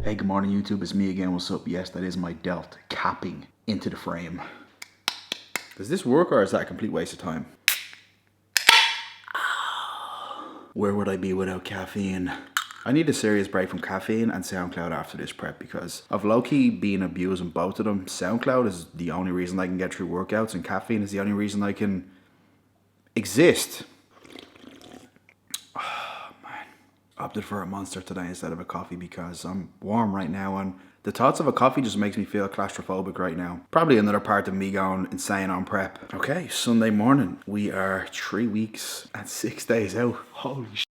Hey, good morning YouTube, it's me again, what's up? Yes, that is my delt capping into the frame. Does this work or is that a complete waste of time? Where would I be without caffeine? I need a serious break from caffeine and SoundCloud after this prep because I've low-key been abusing both of them. SoundCloud is the only reason I can get through workouts and caffeine is the only reason I can exist. Opted for a Monster today instead of a coffee because I'm warm right now and the thoughts of a coffee just makes me feel claustrophobic right now. Probably another part of me going insane on prep. Okay, Sunday morning. We are 3 weeks and 6 days out. Holy shit.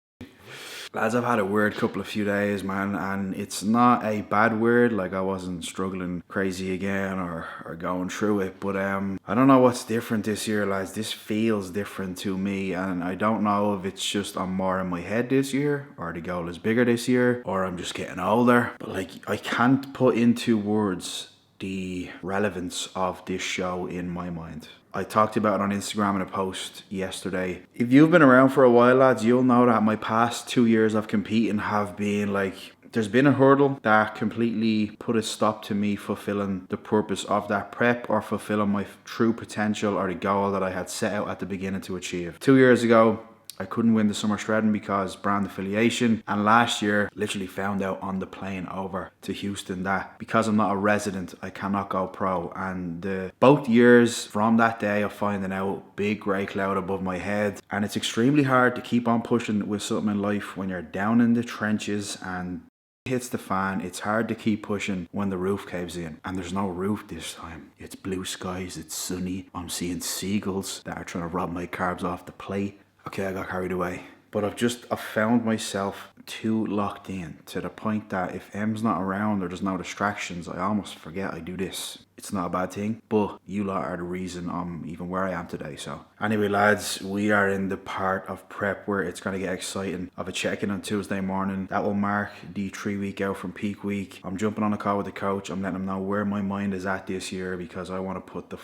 Lads, I've had a weird few days, man, and it's not a bad weird, like I wasn't struggling crazy again or going through it, but I don't know what's different this year, lads. This feels different to me, and I don't know if it's just I'm more in my head this year, or the goal is bigger this year, or I'm just getting older, but like, I can't put into words the relevance of this show in my mind. I talked about it on Instagram in a post yesterday. If you've been around for a while, lads, you'll know that my past 2 years of competing have been like, there's been a hurdle that completely put a stop to me fulfilling the purpose of that prep or fulfilling my true potential or the goal that I had set out at the beginning to achieve. 2 years ago, I couldn't win the summer shredding because brand affiliation, and last year literally found out on the plane over to Houston that because I'm not a resident I cannot go pro, and both years from that day of finding out, big grey cloud above my head, and it's extremely hard to keep on pushing with something in life when you're down in the trenches and hits the fan. It's hard to keep pushing when the roof caves in, and there's no roof this time. It's blue skies, it's sunny, I'm seeing seagulls that are trying to rob my carbs off the plate. Okay, I got carried away. But I've found myself too locked in to the point that if M's not around or there's no distractions, I almost forget I do this. It's not a bad thing, but you lot are the reason I'm even where I am today. So anyway, lads, we are in the part of prep where it's going to get exciting. I have a check-in on Tuesday morning. That will mark the 3 week out from peak week. I'm jumping on a call with the coach. I'm letting him know where my mind is at this year because I want to put the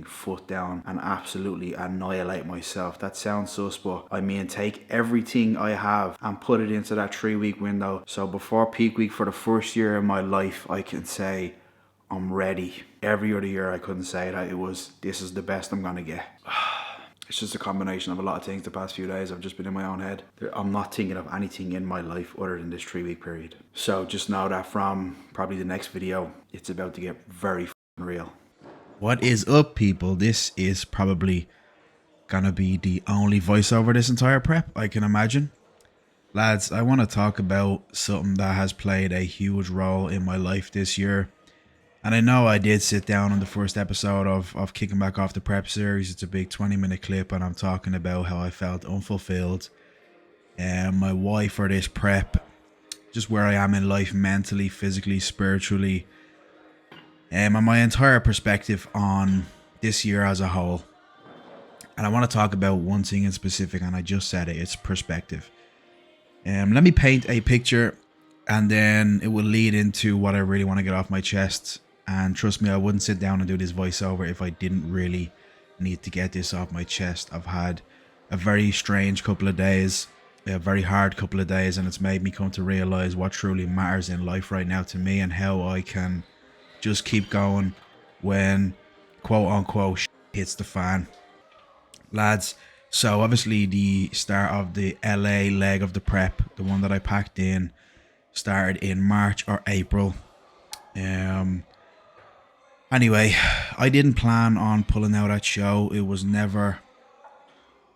foot down and absolutely annihilate myself. That sounds sus, but I mean take everything I have and put it into that 3 week window. So before peak week, for the first year in my life, I can say I'm ready. Every other year I couldn't say that. This is the best I'm gonna get. It's just a combination of a lot of things the past few days. I've just been in my own head. I'm not thinking of anything in my life other than this 3 week period. So just know that from probably the next video, it's about to get very real. What is up, people? This is probably gonna be the only voiceover this entire prep, I can imagine. Lads, I want to talk about something that has played a huge role in my life this year. And I know I did sit down on the first episode of Kicking Back Off the Prep series. It's a big 20-minute clip and I'm talking about how I felt unfulfilled and my why for this prep, just where I am in life mentally, physically, spiritually, and my entire perspective on this year as a whole. And I want to talk about one thing in specific, and I just said it, it's perspective. Let me paint a picture and then it will lead into what I really want to get off my chest. And trust me, I wouldn't sit down and do this voiceover if I didn't really need to get this off my chest. I've had a very strange couple of days, a very hard couple of days, and it's made me come to realize what truly matters in life right now to me and how I can just keep going when quote unquote shit hits the fan. Lads, so obviously the start of the LA leg of the prep, the one that I packed in, started in March or April. Anyway, I didn't plan on pulling out that show. It was never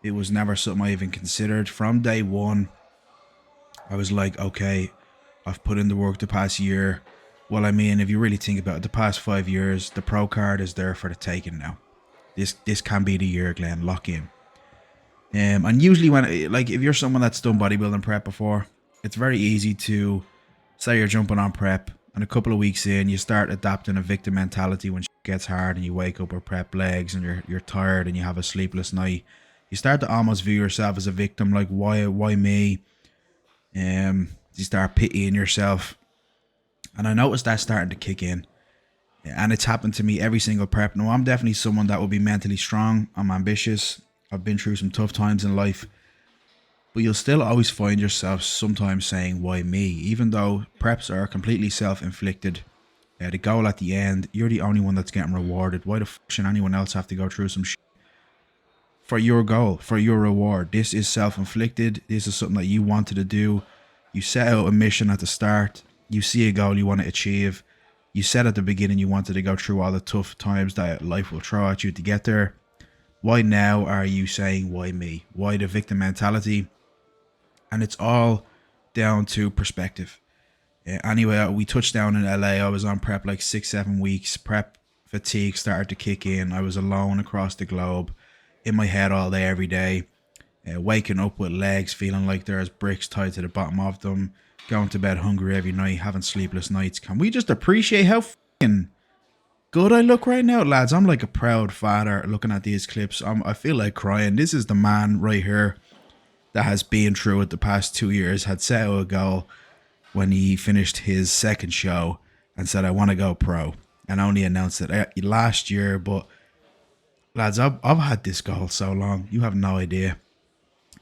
something I even considered. From day one, I was like, okay, I've put in the work the past year. Well, I mean, if you really think about it, the past 5 years, the pro card is there for the taking now. This can be the year, Glenn. Lock in. And usually when, like, if you're someone that's done bodybuilding prep before, it's very easy to say you're jumping on prep and a couple of weeks in, you start adapting a victim mentality when shit gets hard and you wake up with prep legs and you're tired and you have a sleepless night. You start to almost view yourself as a victim, like, why me? You start pitying yourself. And I noticed that starting to kick in. And it's happened to me every single prep. Now, I'm definitely someone that will be mentally strong. I'm ambitious. I've been through some tough times in life. But you'll still always find yourself sometimes saying, why me? Even though preps are completely self-inflicted. The goal at the end, you're the only one that's getting rewarded. Why the fuck should anyone else have to go through some shit for your goal, for your reward? This is self-inflicted. This is something that you wanted to do. You set out a mission at the start. You see a goal you want to achieve. You said at the beginning you wanted to go through all the tough times that life will throw at you to get there. Why now are you saying, why me? Why the victim mentality? And it's all down to perspective. Anyway, we touched down in LA. I was on prep like 6-7 weeks. Prep fatigue started to kick in. I was alone across the globe, in my head all day, every day. Waking up with legs feeling like there's bricks tied to the bottom of them. Going to bed hungry every night, having sleepless nights. Can we just appreciate how fucking good I look right now, lads? I'm like a proud father looking at these clips. I feel like crying. This is the man right here that has been through it the past 2 years, had set out a goal when he finished his second show and said, I want to go pro, and only announced it last year. But lads, I've had this goal so long, you have no idea.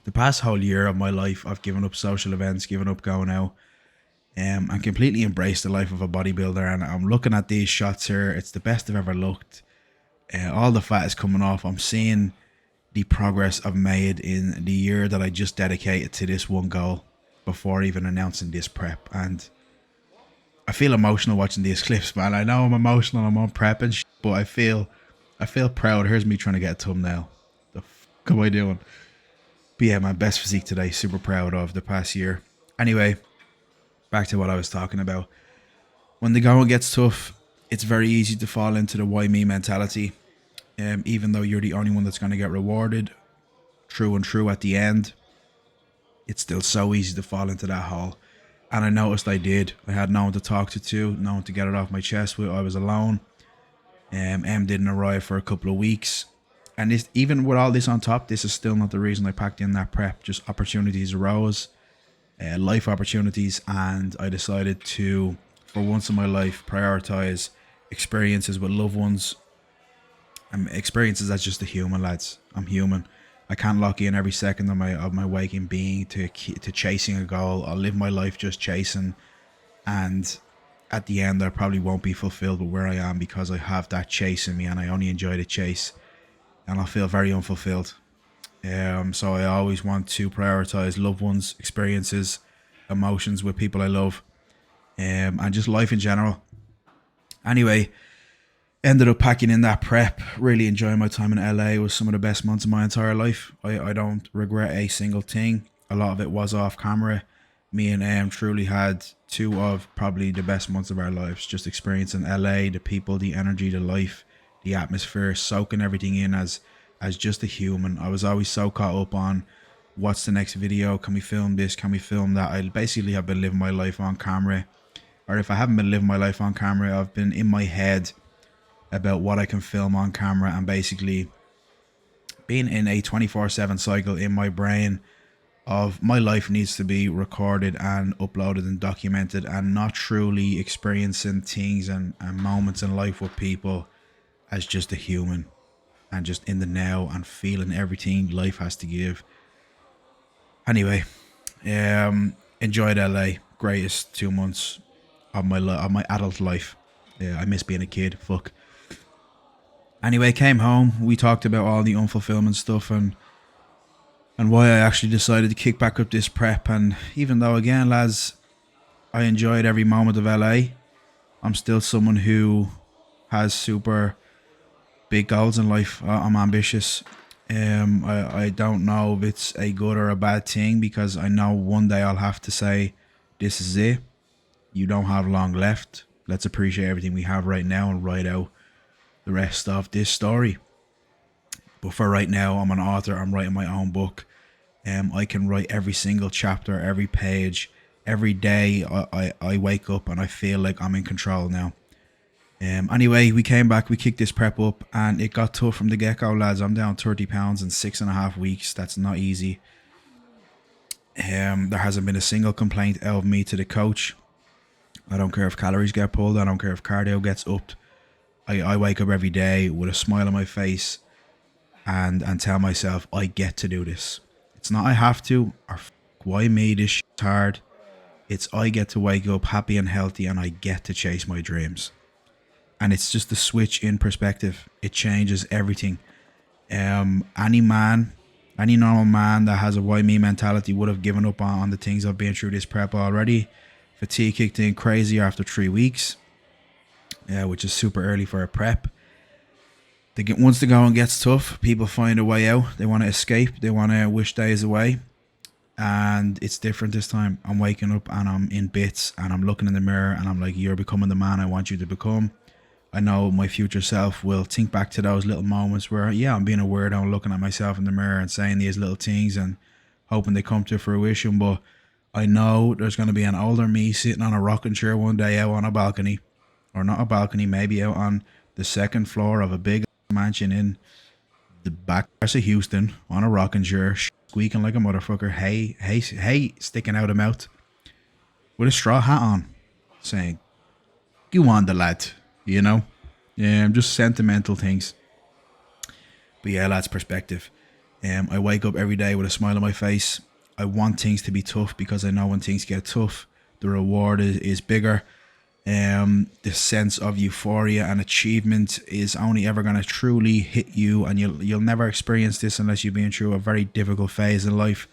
The past whole year of my life, I've given up social events, given up going out, and completely embraced the life of a bodybuilder. And I'm looking at these shots here. It's the best I've ever looked. All the fat is coming off. I'm seeing the progress I've made in the year that I just dedicated to this one goal before even announcing this prep. And I feel emotional watching these clips, man. I know I'm emotional, I'm on prep and shit, but I feel proud. Here's me trying to get a thumbnail. The fuck am I doing? But yeah, my best physique today. Super proud of the past year. Anyway, back to what I was talking about. When the going gets tough, it's very easy to fall into the YME mentality. Even though you're the only one that's going to get rewarded, true and true at the end, it's still so easy to fall into that hole. And I noticed I did. I had no one to talk to, no one to get it off my chest with. I was alone. M didn't arrive for a couple of weeks. And this, even with all this on top, this is still not the reason I packed in that prep. Just opportunities arose, life opportunities, and I decided to, for once in my life, prioritize experiences with loved ones. Experiences as just a human, lads. I'm human. I can't lock in every second of my waking being to chasing a goal. I'll live my life just chasing, and at the end I probably won't be fulfilled with where I am because I have that chase in me and I only enjoy the chase, and I'll feel very unfulfilled. So I always want to prioritize loved ones, experiences, emotions with people I love, and just life in general. Anyway, ended up packing in that prep, really enjoying my time in LA. It was some of the best months of my entire life. I don't regret a single thing. A lot of it was off camera. Me and Em truly had two of probably the best months of our lives. Just experiencing LA, the people, the energy, the life, the atmosphere, soaking everything in as just a human. I was always so caught up on what's the next video? Can we film this? Can we film that? I basically have been living my life on camera. Or if I haven't been living my life on camera, I've been in my head about what I can film on camera, and basically being in a 24/7 cycle in my brain of my life needs to be recorded and uploaded and documented, and not truly experiencing things and moments in life with people as just a human and just in the now and feeling everything life has to give. Anyway, enjoyed LA. Greatest 2 months of my adult life. I miss being a kid. Fuck. Anyway, came home. We talked about all the unfulfillment stuff and why I actually decided to kick back up this prep. And even though, again, lads, I enjoyed every moment of LA, I'm still someone who has super big goals in life. I'm ambitious. I don't know if it's a good or a bad thing, because I know one day I'll have to say, this is it. You don't have long left. Let's appreciate everything we have right now and write out the rest of this story. But for right now, I'm an author. I'm writing my own book. I can write every single chapter, every page, every day. I wake up and I feel like I'm in control now. Anyway, we came back, we kicked this prep up, and it got tough from the get-go, lads. I'm down 30 pounds in 6.5 weeks. That's not easy. There hasn't been a single complaint out of me to the coach. I don't care if calories get pulled. I don't care if cardio gets upped. I wake up every day with a smile on my face and tell myself I get to do this. It's not I have to, or why me, this shit's hard. It's I get to wake up happy and healthy and I get to chase my dreams. And it's just the switch in perspective. It changes everything. Any normal man that has a YME mentality would have given up on the things I've been through this prep already. Fatigue kicked in crazy after 3 weeks, which is super early for a prep. Once the going gets tough, people find a way out. They want to escape. They want to wish days away. And it's different this time. I'm waking up and I'm in bits and I'm looking in the mirror and I'm like, you're becoming the man I want you to become. I know my future self will think back to those little moments where, yeah, I'm being a weirdo, looking at myself in the mirror and saying these little things and hoping they come to fruition. But I know there's going to be an older me sitting on a rocking chair one day out on a balcony, or not a balcony, maybe out on the second floor of a big mansion in the back of Houston on a rocking chair, squeaking like a motherfucker, hey, sticking out of mouth with a straw hat on, saying, "Go on, the lad." You know, just sentimental things. But yeah, that's perspective. I wake up every day with a smile on my face. I want things to be tough because I know when things get tough, the reward is bigger. The sense of euphoria and achievement is only ever going to truly hit you, and you'll never experience this unless you've been through a very difficult phase in life.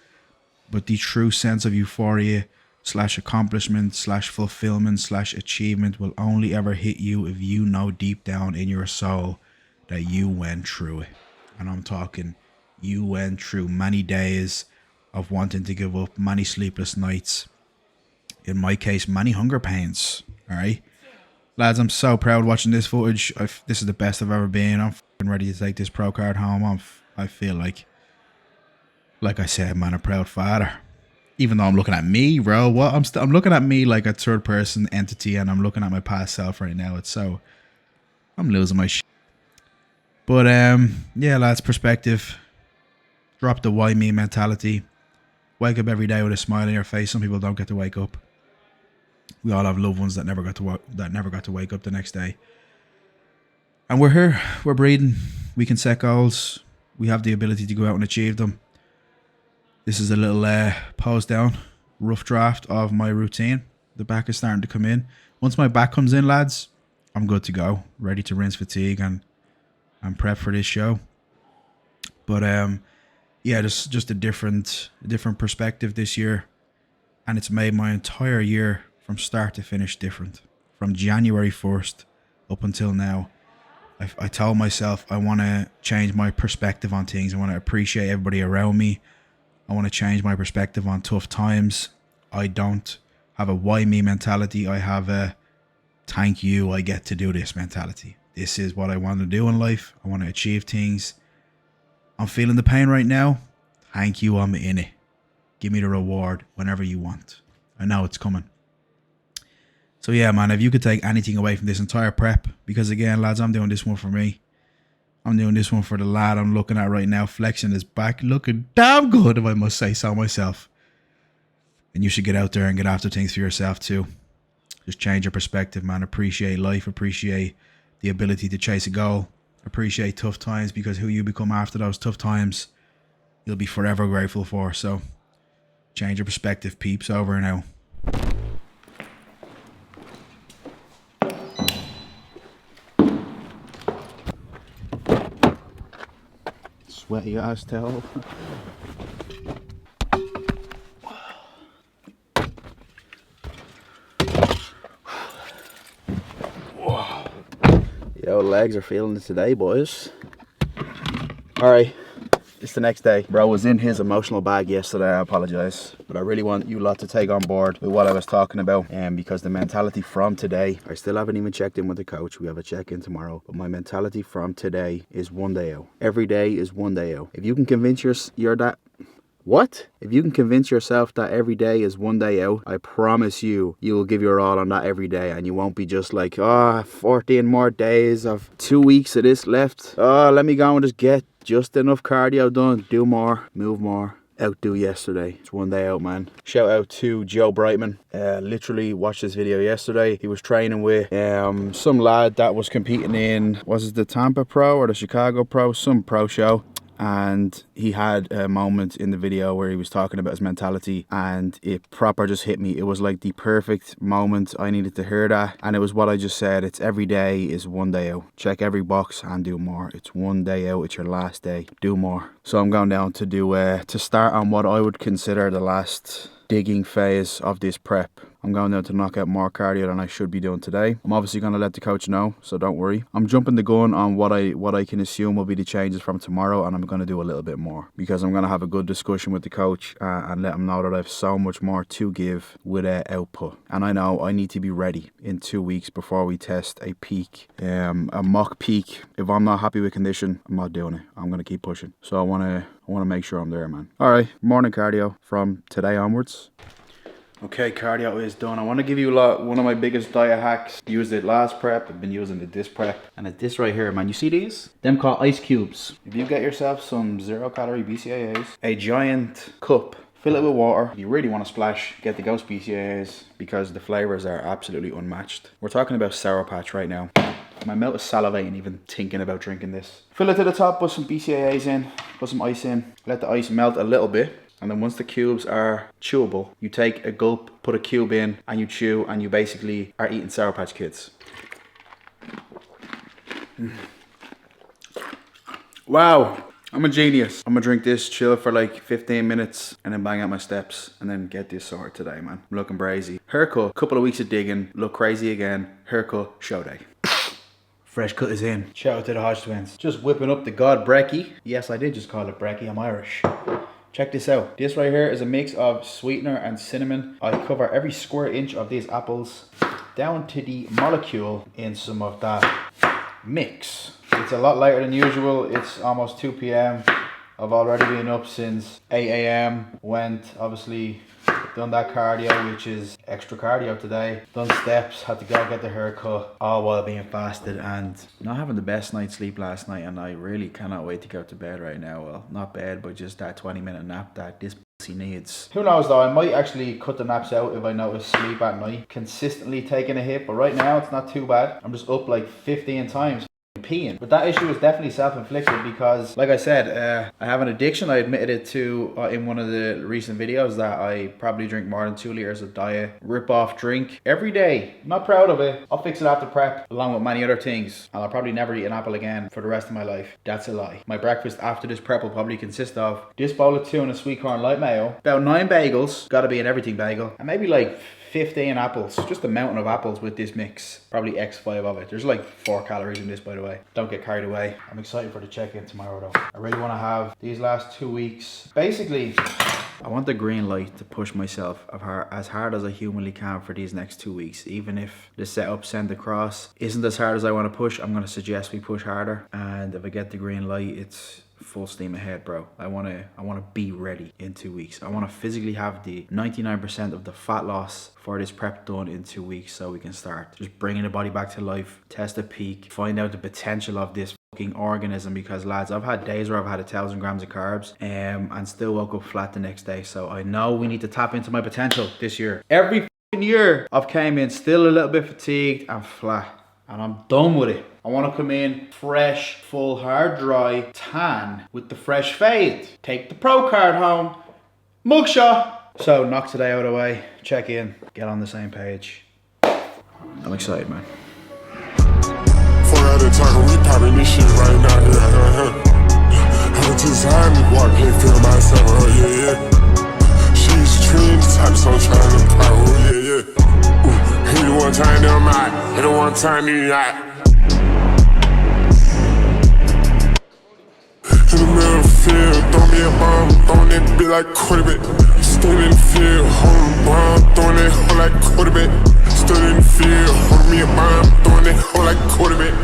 But the true sense of euphoria / accomplishment / fulfillment / achievement will only ever hit you if you know deep down in your soul that you went through it. And I'm talking, you went through many days of wanting to give up, many sleepless nights, in my case, many hunger pains. All right, lads, I'm so proud watching this footage. This is the best I've ever been. I'm ready to take this pro card home. I feel like I said, man, a proud father. Even though I'm looking at me, bro, what I'm looking at me like a third person entity, and I'm looking at my past self right now. I'm losing my shit. But yeah, lads, perspective. Drop the YME mentality. Wake up every day with a smile on your face. Some people don't get to wake up. We all have loved ones that never got to wake up the next day. And we're here. We're breathing. We can set goals. We have the ability to go out and achieve them. This is a little pause down, rough draft of my routine. The back is starting to come in. Once my back comes in, lads, I'm good to go. Ready to rinse fatigue and prep for this show. But yeah, just a different perspective this year. And it's made my entire year from start to finish different. From January 1st up until now, I told myself I want to change my perspective on things. I want to appreciate everybody around me. I want to change my perspective on tough times. I don't have a why me mentality. I have a thank you, I get to do this mentality. This is what I want to do in life. I want to achieve things. I'm feeling the pain right now. Thank you, I'm in it. Give me the reward whenever you want. I know it's coming. So yeah, man, if you could take anything away from this entire prep, because again, lads, I'm doing this one for me. I'm doing this one for the lad I'm looking at right now, flexing his back, looking damn good, if I must say so myself. And you should get out there and get after things for yourself too. Just change your perspective, man. Appreciate life. Appreciate the ability to chase a goal. Appreciate tough times, because who you become after those tough times, you'll be forever grateful for. So change your perspective, peeps. Over now. Sweaty ass towel. Yo, legs are feeling it today, boys. Alright, it's the next day. Bro was in his emotional bag yesterday, I apologise. But I really want you lot to take on board with what I was talking about. Because the mentality from today, I still haven't even checked in with the coach. We have a check-in tomorrow. But my mentality from today is one day out. Every day is one day out. If you can convince If you can convince yourself that every day is one day out, I promise you, you will give your all on that every day, and you won't be just like, 14 more days of 2 weeks of this left. Let me go and just get just enough cardio done. Do more, move more. Outdo yesterday. It's one day out, man. Shout out to Joe Brightman. Literally watched this video yesterday. He was training with some lad that was competing in, was it the Tampa Pro or the Chicago Pro? Some pro show. and he had a moment in the video where he was talking about his mentality, and it proper just hit me. It was like the perfect moment. I needed to hear that, and it was what I just said. It's every day is one day out. Check every box and do more. It's one day out. It's your last day. Do more. So I'm going down to do to start on what I would consider the last digging phase of this prep. I'm going down to knock out more cardio than I should be doing today. I'm obviously going to let the coach know, so don't worry. I'm jumping the gun on what I can assume will be the changes from tomorrow, and I'm going to do a little bit more because I'm going to have a good discussion with the coach and let him know that I have so much more to give with output. And I know I need to be ready in 2 weeks before we test a peak, a mock peak. If I'm not happy with condition, I'm not doing it. I'm going to keep pushing. So I want to make sure I'm there, man. All right, morning cardio from today onwards. Okay, cardio is done. I want to give you one of my biggest diet hacks. Used it last prep. I've been using it this prep. And it's this right here, man. You see these? Them called ice cubes. If you get yourself some 0-calorie BCAAs, a giant cup, fill it with water. If you really want to splash, get the Ghost BCAAs because the flavors are absolutely unmatched. We're talking about Sour Patch right now. My mouth is salivating even thinking about drinking this. Fill it to the top, put some BCAAs in, put some ice in. Let the ice melt a little bit. And then once the cubes are chewable, you take a gulp, put a cube in, and you chew, and you basically are eating Sour Patch Kids. Wow, I'm a genius. I'm gonna drink this, chill for like 15 minutes, and then bang out my steps, and then get this sorted today, man. I'm looking brazy. Haircut, couple of weeks of digging, look crazy again. Haircut, show day. Fresh cut is in. Shout out to the Hodge twins. Just whipping up the God Brekkie. Yes, I did just call it Brekkie, I'm Irish. Check this out. This right here is a mix of sweetener and cinnamon. I cover every square inch of these apples down to the molecule in some of that mix. It's a lot later than usual. It's almost 2 p.m. I've already been up since 8 a.m. Went, obviously, done that cardio, which is extra cardio today. Done steps, had to go get the haircut, all while being fasted and not having the best night's sleep last night. And I really cannot wait to go to bed right now. Well, not bed, but just that 20-minute nap that this pussy needs. Who knows though, I might actually cut the naps out if I notice sleep at night consistently taking a hit. But right now, it's not too bad. I'm just up like 15 times. Peeing. But that issue is definitely self-inflicted because, like I said, I have an addiction. I admitted it to in one of the recent videos that I probably drink more than 2 liters of diet rip-off drink every day. I'm not proud of it. I'll fix it after prep along with many other things, and I'll probably never eat an apple again for the rest of my life. That's a lie. My breakfast after this prep will probably consist of this bowl of tuna, sweet corn, light mayo, about 9 bagels, gotta be an everything bagel, and maybe like 15 apples, just a mountain of apples with this mix, probably X5 of it. There's like 4 calories in this, by the way. Don't get carried away. I'm excited for the check-in tomorrow though. I really want to have these last 2 weeks. Basically, I want the green light to push myself as hard as I humanly can for these next 2 weeks. Even if the setup send across isn't as hard as I want to push, I'm going to suggest we push harder. And if I get the green light, it's full steam ahead, bro. I want to be ready in 2 weeks. I want to physically have the 99% of the fat loss for this prep done in 2 weeks so we can start just bringing the body back to life, test a peak, find out the potential of this fucking organism. Because lads, I've had days where I've had 1,000 grams of carbs and still woke up flat the next day. So I know we need to tap into my potential this year. Every fucking year I've came in still a little bit fatigued and flat, and I'm done with it. I want to come in fresh, full, hard, dry, tan with the fresh fade. Take the pro card home. Mugshot. So knock today out of the way. Check in. Get on the same page. I'm excited, man. 4 out of time, we popping this shit right now. I'm just high and walk, can't feel myself. Oh yeah, yeah. She's trend type, so I'm trying to pop. Oh yeah, yeah. Hit it one time, then I'm out. Hit it one time, then you're out. In the middle of the field, throw me a bomb, throwing that bitch like quarterback. Stood in the field, holding a bomb, throwing that hoe like quarterback. Stood in the field, holding me a bomb, throwing that hoe like quarterback.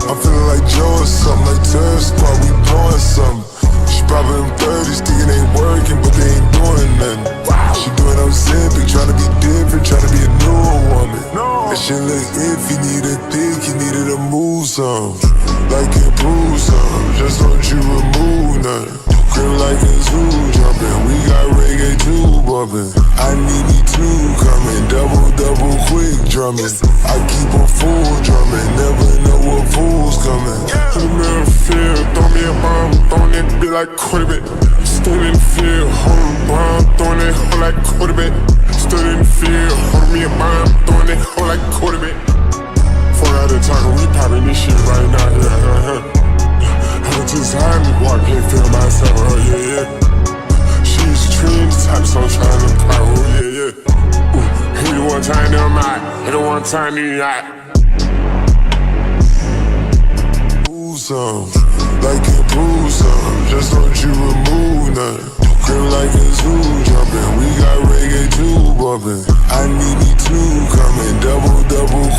I'm feeling like Joe or something, like Turf Squad, we blowing something. She poppin' them 30s, thinking they working, but they ain't doing nothing. She doing Ozempic, trying to be different, trying to be a newer woman. That shit look iffy, need a thick, you needed to move some. Like improve some, just don't you remove nothing. Grip like a zoo jumping, we got reggae too bumping. I need me two coming, double quick drumming. I keep on full drumming, never know what fools coming. coming. In the middle of the field, throw me a bomb, throwing that bitch like quarterback. Stood in the field, holding a bomb, throwing that hoe like quarterback. Stood in the field, holding me a bomb, throwing that hoe like quarterback. Fuck out there talking, we popping this shit right now, yeah. I was just hiding to walk in, feel myself, oh yeah. She's a tree in the top, so I'm trying to pop, oh yeah. Hit it one time, then I'm out. Hit it one time, then you're out. Like a bruiser, just don't you remove none. Grip like a zoo jumping, we got reggae too bumping. I need me two coming, double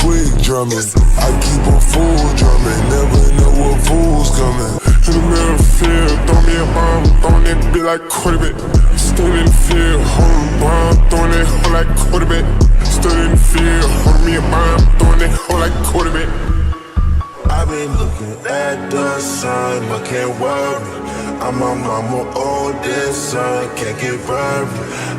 quick drumming. I keep a full drumming, never know what fool's coming. In the middle of the field, throw me a bomb, throwing that bitch like quarterback. Stood in the field, holding a bomb, throwing that hoe like quarterback. Stood in the field, holding me a bomb, throwing that hoe like quarterback. I've been looking at the sun, but can't worry. I'm my mama oldest son, can't get buried.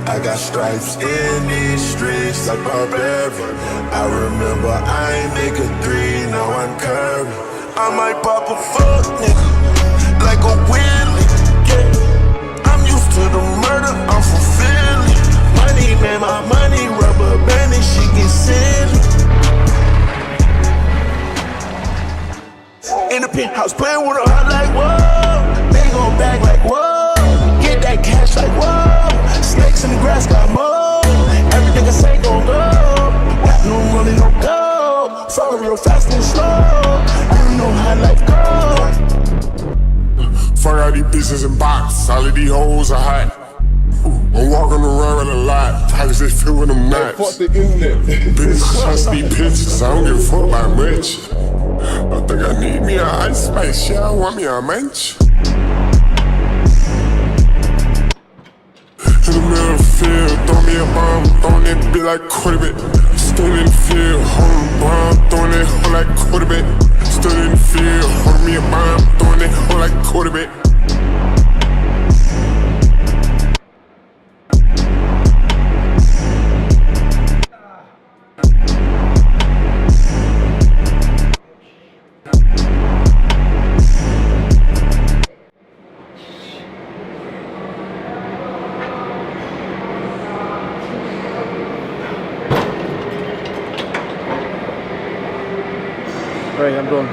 I got stripes in these streets like barbarian. I remember I ain't make a three, now I'm curvy. I might pop a fuck nigga, like a Willie, yeah. I'm used to the murder, I'm from Philly. Money, man, my money, rubber banding, she get silly. In the penthouse, playing with her heart like whoa. They gon' back like whoa. Get that cash like whoa. Snakes in the grass got mold. Everything I say gon' go. Rap no money, no go. Follow real fast and slow. You know how life go. Fuck all these bitches in box, all of these hoes are hot. I'm walking around with a lot, pockets they fill with them nuts. Fuck the internet. Bitches trust these pictures, I don't give a fuck about much. I think I need me an ice spice, yeah, I want me a munch. In the middle of the field, throw me a bomb, throwing that bitch like quarterback. Stood in the field, holding a bomb, throwing that hoe like quarterback. Stood in the field, holding me a bomb, throwing that hoe like quarterback. Right, I'm done.